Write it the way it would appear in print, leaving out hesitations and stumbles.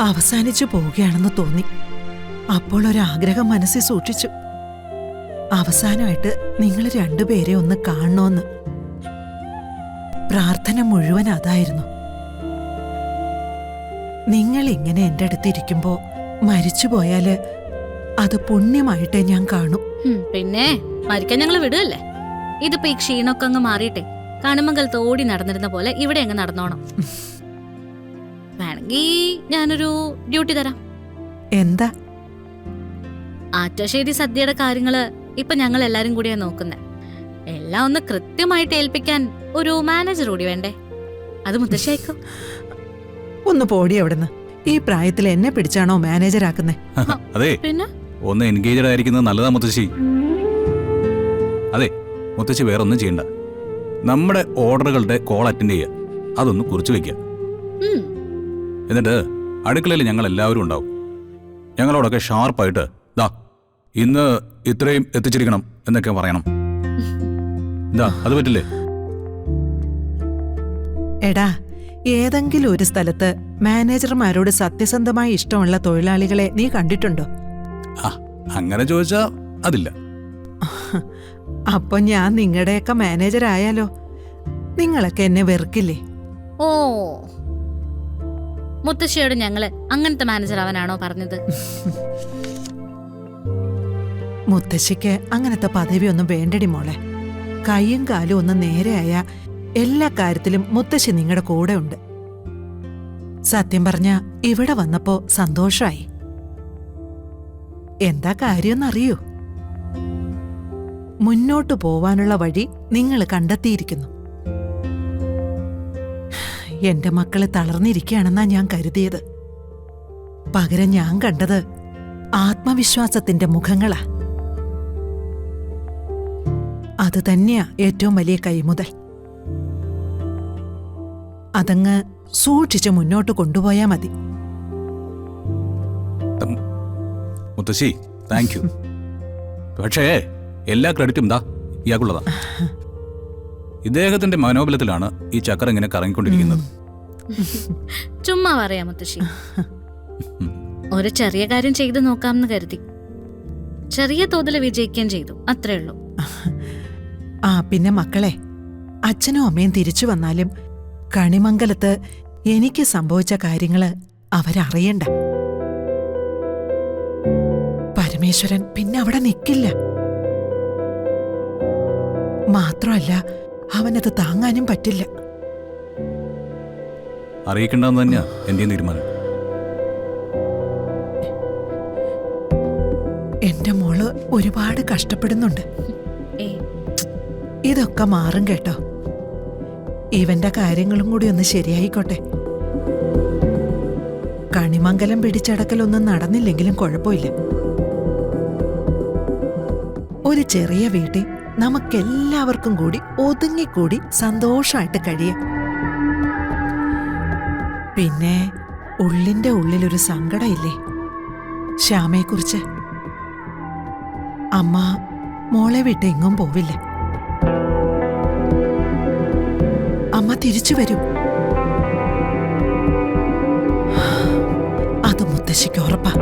അവസാനിച്ചു പോവുകയാണെന്ന് തോന്നി. അപ്പോൾ ഒരാഗ്രഹം മനസ്സിൽ സൂക്ഷിച്ചു. അവസാനമായിട്ട് നിങ്ങൾ രണ്ടുപേരെ ഒന്ന് കാണണമെന്ന്. പ്രാർത്ഥന മുഴുവൻ അതായിരുന്നു. നിങ്ങൾ ഇങ്ങനെ എൻ്റെ അടുത്തിരിക്കുമ്പോ മരിച്ചുപോയാല് അത് പുണ്യമായിട്ടേ ഞാൻ കാണൂ. പിന്നെ മരിക്കാൻ ഞങ്ങൾ വിടുകല്ലേ. ഇതിപ്പോ ഈ ക്ഷീണമൊക്കെ അങ്ങ് മാറിയിട്ടെ കണിമംഗലത്ത് ഓടി നടന്നിരുന്ന പോലെ ഇവിടെ അങ്ങ് നടന്നോണം. വേണമെങ്കി ഞാനൊരു ഡ്യൂട്ടി തരാം. എന്താ? ആറ്റശ്ശേരി സദ്യയുടെ കാര്യങ്ങള് ഇപ്പൊ ഞങ്ങൾ എല്ലാരും കൂടിയാ നോക്കുന്നത്. എല്ലാം ഒന്ന് കൃത്യമായിട്ട് ഏൽപ്പിക്കാൻ ഒരു മാനേജർ കൂടി വേണ്ടേ? അത് മുത്തശ്ശിയായിക്കോ. ഒന്ന് പോടി അവിടുന്ന്. ഈ പ്രായത്തിൽ എന്നെ പിടിച്ചാണോ മാനേജരാക്കുന്നേ? അതെ, പിന്നെ ഒന്ന് എൻഗേജഡ് ആയിരിക്കുന്നത് നല്ലതാ മുത്തശ്ശി. അതെ, മുത്തശ്ശി വേറൊന്നും ചെയ്യണ്ട. നമ്മുടെ ഓർഡറുകളുടെ കോൾ അറ്റൻഡ് ചെയ്യുക, അതൊന്ന് കുറിച്ച് വെക്കുക. എന്നിട്ട് അടുക്കളയിൽ ഞങ്ങൾ എല്ലാവരും ഉണ്ടാവും. ഞങ്ങളോടൊക്കെ ഷാർപ്പായിട്ട് ദാ ഇന്ന് ഇത്രയും എത്തിച്ചിരിക്കണം എന്നൊക്കെ പറയണം. എന്താ അത് പറ്റില്ലേ? എടാ, ഏതെങ്കിലും ഒരു സ്ഥലത്ത് മാനേജർമാരോട് സത്യസന്ധമായി ഇഷ്ടമുള്ള തൊഴിലാളികളെ നീ കണ്ടിട്ടുണ്ടോ? അങ്ങനെ ചോദിച്ചാ അതില്ല. അപ്പൊ ഞാൻ നിങ്ങളുടെയൊക്കെ മാനേജർ ആയാലോ? നിങ്ങളൊക്കെ എന്നെ വെറുക്കില്ലേ? ഓ, മുത്തശ്ശിയോട് ഞങ്ങള് അങ്ങനത്തെ മാനേജർ ആവാനാണോ പറഞ്ഞത്? മുത്തശ്ശിക്ക് അങ്ങനത്തെ പദവിയൊന്നും വേണ്ടടി മോളെ. കൈയും കാലും ഒന്ന് നേരെയായ എല്ലാ കാര്യത്തിലും മുത്തശ്ശി നിങ്ങളുടെ കൂടെ ഉണ്ട്. സത്യം പറഞ്ഞ ഇവിടെ വന്നപ്പോ സന്തോഷായി. എന്താ കാര്യമെന്നറിയൂ? മുന്നോട്ടു പോവാനുള്ള വഴി നിങ്ങൾ കണ്ടെത്തിയിരിക്കുന്നു. എന്റെ മക്കള് തളർന്നിരിക്കുകയാണെന്നാ ഞാൻ കരുതിയത്. പകരം ഞാൻ കണ്ടത് ആത്മവിശ്വാസത്തിന്റെ മുഖങ്ങളാ. അത് തന്നെയാ ഏറ്റവും വലിയ കൈമുതൽ. അതങ്ങ് സൂക്ഷിച്ച് മുന്നോട്ട് കൊണ്ടുപോയാ മതി. മുത്തശ്ശി, താങ്ക് യു. പക്ഷേ എല്ലാ ക്രെഡിറ്റും ദാ ഇയാൾക്കുള്ളതാ. ഇദ്ദേഹത്തിന്റെ മനോബലത്തിലാണ് ഈ ചക്രം ഇങ്ങനെ കറങ്ങിക്കൊണ്ടിരിക്കുന്നത്. ചുമ്മാ പറയാ മുത്തശ്ശി. ഒരു ചെറിയ കാര്യം ചെയ്തു നോക്കാമെന്ന് കരുതി. ചെറിയ തോതിൽ വിജയിക്കുകയും ചെയ്തു, അത്രേ ഉള്ളൂ. പിന്നെ മക്കളെ, അച്ഛനും അമ്മയും തിരിച്ചു വന്നാലും കണിമംഗലത്ത് എനിക്ക് സംഭവിച്ച കാര്യങ്ങള് അവരറിയണ്ട. പരമേശ്വരൻ പിന്നെ അവിടെ നിൽക്കില്ല. മാത്രമല്ല, അവനത് താങ്ങാനും പറ്റില്ല. അറിയിക്കണ്ടെന്ന് തന്നെയാ എന്റെയും തീരുമാനം. എന്റെ മോള് ഒരുപാട് കഷ്ടപ്പെടുന്നുണ്ട്. ഇതൊക്കെ മാറും കേട്ടോ. ഇവന്റെ കാര്യങ്ങളും കൂടി ഒന്ന് ശരിയായിക്കോട്ടെ. കണിമംഗലം പിടിച്ചടക്കലൊന്നും നടന്നില്ലെങ്കിലും കുഴപ്പമില്ല. ഒരു ചെറിയ വീട്ടിൽ നമുക്കെല്ലാവർക്കും കൂടി ഒതുങ്ങിക്കൂടി സന്തോഷമായിട്ട് കഴിയാം. പിന്നെ ഉള്ളിന്റെ ഉള്ളിലൊരു സങ്കടമില്ലേ ശ്യാമയെക്കുറിച്ച്? അമ്മ മോളെ വിട്ട് എങ്ങും പോവില്ല. അമ്മ തിരിച്ചു വരും. അത് മുത്തശ്ശിക്ക് ഉറപ്പാ.